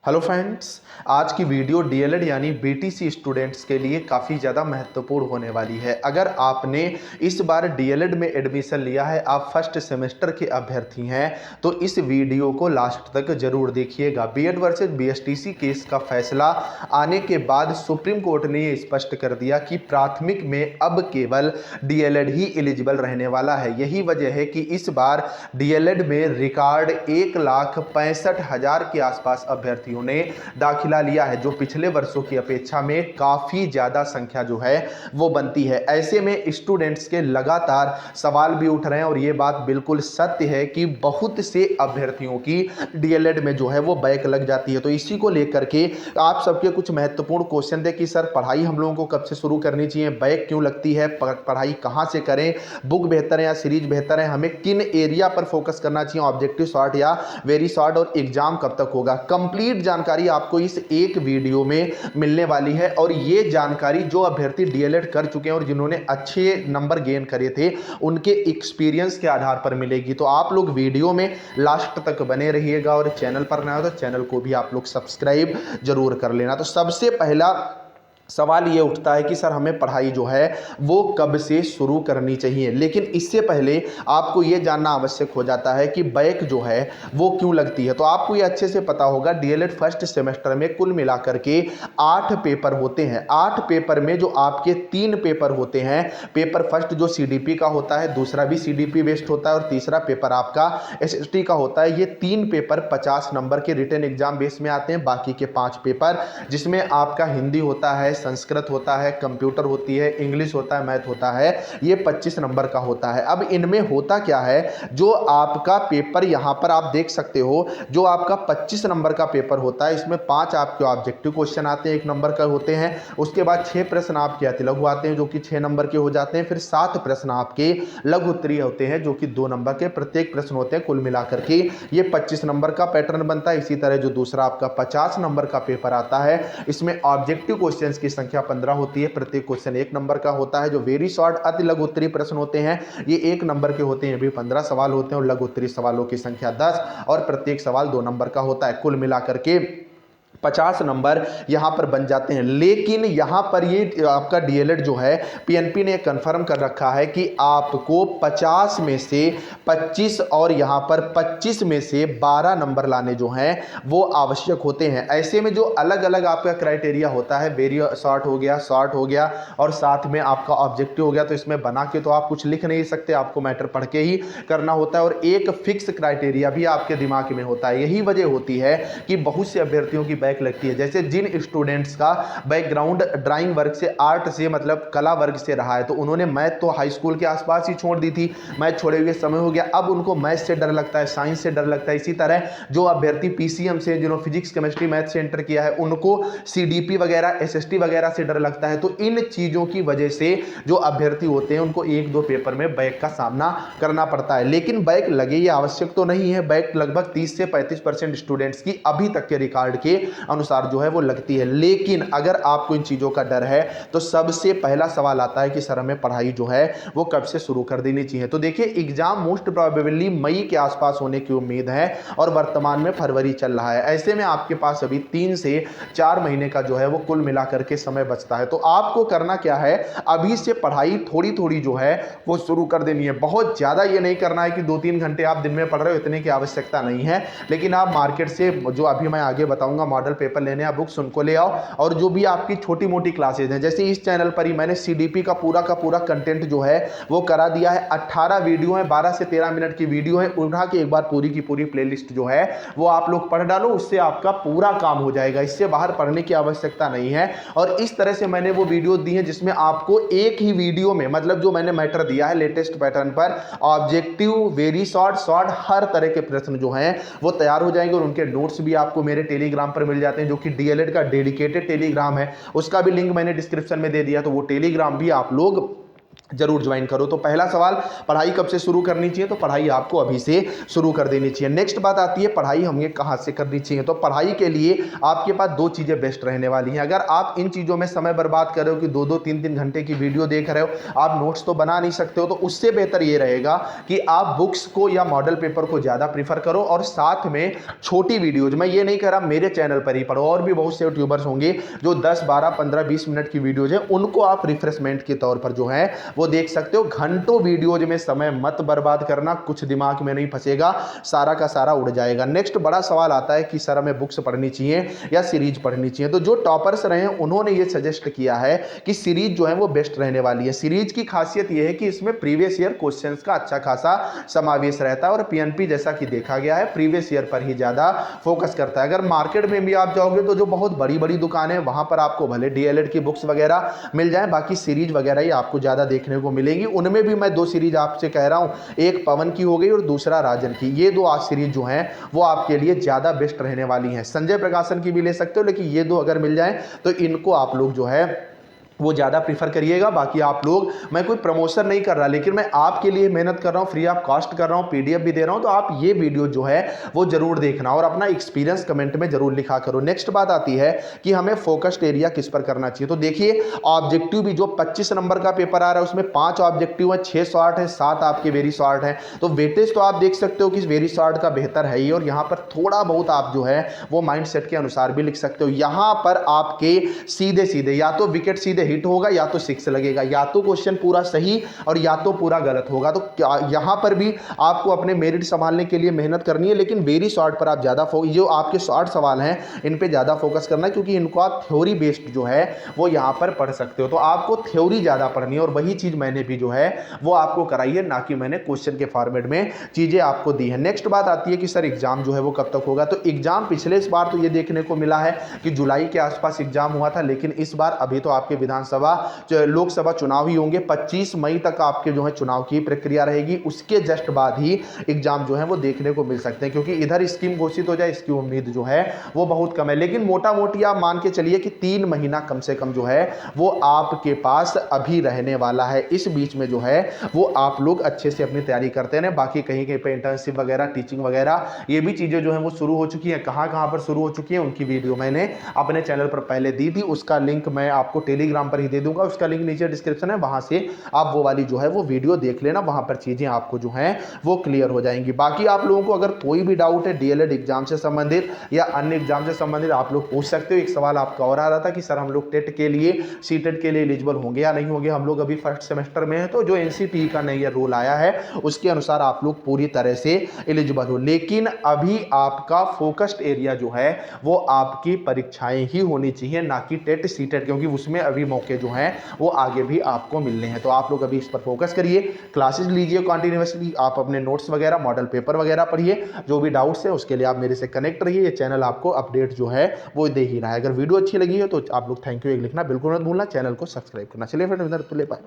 Hello friends, आज की video DElEd यानी बीटीसी स्टूडेंट्स के लिए काफ़ी ज़्यादा महत्वपूर्ण होने वाली है। अगर आपने इस बार डीएलएड में एडमिशन लिया है, आप फर्स्ट सेमेस्टर के अभ्यर्थी हैं, तो इस वीडियो को लास्ट तक जरूर देखिएगा। बीएड वर्सेस बीएसटीसी केस का फैसला आने के बाद सुप्रीम कोर्ट ने ये स्पष्ट कर दिया कि प्राथमिक में अब केवल डीएलएड ही एलिजिबल रहने वाला है। यही वजह है कि इस बार डीएलएड में रिकॉर्ड 1,65,000 के आसपास अभ्यर्थी ने दाखिला लिया है, जो पिछले वर्षों की अपेक्षा में काफी ज्यादा संख्या जो है वो बनती है। ऐसे में स्टूडेंट्स के लगातार सवाल भी उठ रहे हैं और ये बात बिल्कुल सत्य है कि बहुत से अभ्यर्थियों की डीएलएड में जो है वो बैक लग जाती है। तो इसी को लेकर के आप सबके कुछ महत्वपूर्ण क्वेश्चन थे कि सर पढ़ाई हम लोगों को कब से शुरू करनी चाहिए, बैक क्यों लगती है, पढ़ाई कहां से करें, बुक बेहतर है या सीरीज बेहतर है, हमें किन एरिया पर फोकस करना चाहिए, ऑब्जेक्टिव शॉर्ट या वेरी शॉर्ट, और एग्जाम कब तक होगा। कंप्लीट जानकारी आपको इस एक वीडियो में मिलने वाली है। और ये जानकारी जो अभ्यर्थी डीएलएड कर चुके हैं और जिन्होंने अच्छे नंबर गेन करे थे, उनके एक्सपीरियंस के आधार पर मिलेगी। तो आप लोग वीडियो में लास्ट तक बने रहिएगा और चैनल पर नए हो तो चैनल को भी आप लोग सब्सक्राइब जरूर कर लेना। तो सबसे पहला सवाल ये उठता है कि सर हमें पढ़ाई जो है वो कब से शुरू करनी चाहिए। लेकिन इससे पहले आपको ये जानना आवश्यक हो जाता है कि बैक जो है वो क्यों लगती है। तो आपको ये अच्छे से पता होगा, डीएलएड फर्स्ट सेमेस्टर में कुल मिलाकर के 8 पेपर होते हैं। 8 पेपर में जो आपके 3 पेपर होते हैं, पेपर फर्स्ट जो सीडीपी का होता है, दूसरा भी सीडीपी बेस्ड होता है और तीसरा पेपर आपका एसएसटी का होता है। ये 3 पेपर 50 नंबर के रिटन एग्जाम बेस में आते हैं। बाकी के 5 पेपर जिसमें आपका हिंदी होता है, संस्कृत होता है, कंप्यूटर होती है, इंग्लिश होता है, मैथ होता है, ये 25 नंबर का होता है। अब इनमें होता क्या है, जो आपका पेपर यहां पर आप देख सकते हो, जो आपका 25 नंबर का पेपर होता है, इसमें 5 आपके ऑब्जेक्टिव क्वेश्चन आते हैं, 1 नंबर का होते हैं। उसके बाद 6 प्रश्न आपके अति लघु आते हैं जो कि 6 नंबर के हो जाते हैं। फिर 7 प्रश्न आपके लघु उत्तरीय होते हैं जो कि 2 नंबर के प्रत्येक प्रश्न होते हैं। कुल मिलाकर के ये 25 नंबर का पैटर्न बनता है। इसी तरह जो दूसरा आपका 50 नंबर का पेपर आता है, इसमें ऑब्जेक्टिव क्वेश्चंस की संख्या 15 होती है। प्रत्येक क्वेश्चन 1 नंबर का होता है। जो वेरी शॉर्ट अति लघु उत्तरीय प्रश्न होते हैं, ये 1 नंबर के होते हैं, भी 15 सवाल होते हैं और लघु उत्तरीय सवालों की संख्या 10 और प्रत्येक सवाल 2 नंबर का होता है। कुल मिलाकर के 50 नंबर यहां पर बन जाते हैं। लेकिन यहां पर ये आपका डीएलएड जो है, पीएनपी ने कंफर्म कर रखा है कि आपको 50 में से 25 और यहां पर 25 में से 12 नंबर लाने जो हैं वो आवश्यक होते हैं। ऐसे में जो अलग अलग आपका क्राइटेरिया होता है, वेरी शॉर्ट हो गया और साथ में आपका ऑब्जेक्टिव हो गया, तो इसमें बना के तो आप कुछ लिख नहीं सकते, आपको मैटर पढ़ के ही करना होता है। और एक फिक्स क्राइटेरिया भी आपके दिमाग में होता है। यही वजह होती है कि बहुत से अभ्यर्थियों की बैक लगती है। जैसे जिन स्टूडेंट्स का बैकग्राउंड ड्राइंग वर्क से, आर्ट से, मतलब कला वर्ग से रहा है, तो उन्होंने मैथ तो हाई स्कूल के आसपास ही छोड़ दी थी, मैथ छोड़े हुए समय हो गया, अब उनको मैथ से डर लगता है, साइंस से डर लगता है। इसी तरह जो अभ्यर्थी पीसीएम से, जिन्होंने फिजिक्स केमिस्ट्री मैथ से एंटर किया है, उनको सीडीपी वगैरह एसएसटी वगैरह से डर लगता है। तो इन चीजों की वजह से जो अभ्यर्थी होते हैं उनको 1-2 पेपर में बैक का सामना करना पड़ता है। लेकिन बैक लगे ये आवश्यक तो नहीं है। बैक लगभग 30 से 35% स्टूडेंट्स की अभी तक के रिकॉर्ड के अनुसार जो है वो लगती है। लेकिन अगर आपको इन चीजों का डर है तो सबसे पहला सवाल आता है कि सर हमें पढ़ाई जो है वो कब से शुरू कर देनी चाहिए। तो देखिए, एग्जाम मोस्ट प्रोबेबली मई के आसपास होने की उम्मीद है और वर्तमान में फरवरी चल रहा है। ऐसे में आपके पास अभी 3 से 4 महीने का जो है वो कुल मिलाकर के समय बचता है। तो आपको करना क्या है, अभी से पढ़ाई थोड़ी थोड़ी जो है वो शुरू कर देनी है। बहुत ज्यादा ये नहीं करना है कि 2-3 घंटे आप दिन में पढ़ रहे हो, इतने की आवश्यकता नहीं है। लेकिन आप मार्केट से, जो अभी मैं आगे बताऊंगा, मॉडल पेपर लेने या बुक्स उनको ले आओ। और जो भी आपकी छोटी मोटी क्लासेज हैं, जैसे इस चैनल पर ही मैंने सीडीपी का पूरा कंटेंट जो है वो करा दिया है। 18 वीडियो है, 12 से 13 मिनट की वीडियो है। उठा के एक बार पूरी की पूरी प्लेलिस्ट जो है वो आप लोग पढ़ डालो, उससे आपका पूरा काम हो जाएगा। इससे बाहर पढ़ने की आवश्यकता नहीं है। और इस तरह से मैंने वो वीडियो दी है जिसमें आपको एक ही वीडियो में, मतलब जो मैंने मैटर दिया है लेटेस्ट पैटर्न पर, ऑब्जेक्टिव, वेरी शॉर्ट, हर तरह के प्रश्न जो हैं वो तैयार हो जाएंगे। और उनके नोट्स भी आपको मेरे टेलीग्राम पर मिल जाते हैं, जो कि डीएलएड का डेडिकेटेड टेलीग्राम है। उसका भी लिंक मैंने डिस्क्रिप्शन में दे दिया, तो वो टेलीग्राम भी आप लोग जरूर ज्वाइन करो। तो पहला सवाल, पढ़ाई कब से शुरू करनी चाहिए? तो पढ़ाई आपको अभी से शुरू कर देनी चाहिए। नेक्स्ट बात आती है पढ़ाई हमें कहाँ से करनी चाहिए? तो पढ़ाई के लिए आपके पास दो चीज़ें बेस्ट रहने वाली हैं। अगर आप इन चीज़ों में समय बर्बाद कर रहे हो कि 2-2 3-3 घंटे की वीडियो देख रहे हो, आप नोट्स तो बना नहीं सकते हो, तो उससे बेहतर ये रहेगा कि आप बुक्स को या मॉडल पेपर को ज़्यादा प्रीफर करो और साथ में छोटी वीडियोज, मैं ये नहीं कह रहा मेरे चैनल पर ही पढ़ो, और भी बहुत से यूट्यूबर्स होंगे जो 10, 12, 15, 20 मिनट की वीडियोज है, उनको आप रिफ्रेशमेंट के तौर पर जो है वो देख सकते हो। घंटों वीडियोज में समय मत बर्बाद करना, कुछ दिमाग में नहीं फंसेगा, सारा का सारा उड़ जाएगा। नेक्स्ट बड़ा सवाल आता है कि सर हमें बुक्स पढ़नी चाहिए या सीरीज पढ़नी चाहिए? तो जो टॉपर्स रहे हैं उन्होंने ये सजेस्ट किया है कि सीरीज जो है वो बेस्ट रहने वाली है। सीरीज की खासियत ये है कि इसमें प्रीवियस ईयर क्वेश्चंस का अच्छा खासा समावेश रहता है और पीएनपी जैसा कि देखा गया है प्रीवियस ईयर पर ही ज्यादा फोकस करता है। अगर मार्केट में भी आप जाओगे तो जो बहुत बड़ी बड़ी दुकानें, वहां पर आपको भले डीएलएड की बुक्स वगैरह मिल जाए, बाकी सीरीज वगैरह ही आपको ज्यादा देखने को मिलेंगी। उनमें भी मैं दो सीरीज आपसे कह रहा हूं, एक पवन की हो गई और दूसरा राजन की। ये दो आज सीरीज जो हैं वो आपके लिए ज्यादा बेस्ट रहने वाली हैं। संजय प्रकाशन की भी ले सकते हो, लेकिन ये दो अगर मिल जाए तो इनको आप लोग जो है वो ज़्यादा प्रीफर करिएगा। बाकी आप लोग, मैं कोई प्रमोशन नहीं कर रहा, लेकिन मैं आपके लिए मेहनत कर रहा हूँ, फ्री ऑफ कॉस्ट कर रहा हूँ, पीडीएफ भी दे रहा हूँ, तो आप ये वीडियो जो है वो जरूर देखना और अपना एक्सपीरियंस कमेंट में जरूर लिखा करो। नेक्स्ट बात आती है कि हमें फोकस्ड एरिया किस पर करना चाहिए? तो देखिए ऑब्जेक्टिव भी जो 25 नंबर का पेपर आ रहा है उसमें 5 ऑब्जेक्टिव है, 6 शॉर्ट है, 7 आपके वेरी शॉर्ट है। तो वेटेज तो आप देख सकते हो कि वेरी शॉर्ट का बेहतर है ही, और यहाँ पर थोड़ा बहुत आप जो है वो माइंड सेट के अनुसार भी लिख सकते हो। यहाँ पर आपके सीधे सीधे या तो विकेट सीधे हिट होगा या तो 6 लगेगा, या तो क्वेश्चन पूरा सही और या तो पूरा गलत होगा। तो यहां पर भी आपको अपने मेरिट संभालने के लिए मेहनत करनी है, लेकिन वेरी शॉर्ट पर आप ज्यादा जो आपके शॉर्ट सवाल हैं इन पे ज्यादा फोकस करना है, क्योंकि इनको आप थ्योरी बेस्ड जो है वो यहां पर पढ़ सकते हो। तो आपको थ्योरी ज्यादा पढ़नी है और वही चीज मैंने भी जो है वो आपको कराई है, ना कि मैंने क्वेश्चन के फॉर्मेट में चीजें आपको दी है। नेक्स्ट बात आती है कि सर एग्जाम जो है वो कब तक होगा? तो एग्जाम पिछले इस बार तो ये देखने को मिला है कि जुलाई के आसपास एग्जाम हुआ था, लेकिन इस बार अभी तो आपके विधानसभा लोकसभा चुनाव ही होंगे। 25 मई तक आपके जो है चुनाव की प्रक्रिया रहेगी, उसके जस्ट बाद ही एग्जाम जो है वो देखने को मिल सकते हैं, क्योंकि इधर स्कीम घोषित हो जाए इसकी उम्मीद जो है वो बहुत कम है। लेकिन मोटा मोटी आप मान के चलिए कि 3 महीना कम से कम जो है वो आपके पास अभी रहने वाला है। इस बीच में जो है वो आप लोग अच्छे से अपनी तैयारी करते हैं। बाकी कहीं कहीं पे इंटर्नशिप वगैरह, टीचिंग वगैरह, ये भी चीजें जो है वो शुरू हो चुकी हैं। कहां कहां पर शुरू हो चुकी है उनकी वीडियो मैंने अपने चैनल पर पहले दी थी, उसका लिंक मैं आपको टेलीग्राम पर ही दे दूंगा, उसका लिंक नीचे डिस्क्रिप्शन है, वहां से आप वो वाली जो है वो वीडियो देख लेना, वहां पर चीजें आपको जो है वो क्लियर हो जाएंगी। बाकी आप लोगों को अगर कोई भी डाउट है डीएलएड एग्जाम से संबंधित या अन्य एग्जाम से संबंधित, आप लोग पूछ सकते हो। एक सवाल आपका और आ रहा था कि सर हम लोग टेट के लिए, सीटेट के लिए एलिजिबल होंगे या नहीं होंगे? हम लोग अभी फर्स्ट सेमेस्टर में है, तो जो एनसीटीई का नया रूल आया है उसके अनुसार आप लोग पूरी तरह से एलिजिबल हो। लेकिन अभी आपका फोकस्ड एरिया जो है वो आपकी परीक्षाएं ही होनी चाहिए, ना कि टेट सीटेट, क्योंकि उसमें अभी मौके जो हैं वो आगे भी आपको मिलने हैं। तो आप लोग अभी इस पर फोकस करिए, क्लासेस लीजिए कंटिन्यूअसली, आप अपने नोट्स वगैरह, मॉडल पेपर वगैरह पढ़िए। जो भी डाउट्स है उसके लिए आप मेरे से कनेक्ट रहिए, ये चैनल आपको अपडेट जो है वो दे ही रहा है। अगर वीडियो अच्छी लगी है तो आप लोग थैंक यू एक लिखना बिल्कुल मत भूलना, चैनल को सब्सक्राइब करना। चलिए फ्रेंड, इधर तो ले पाए।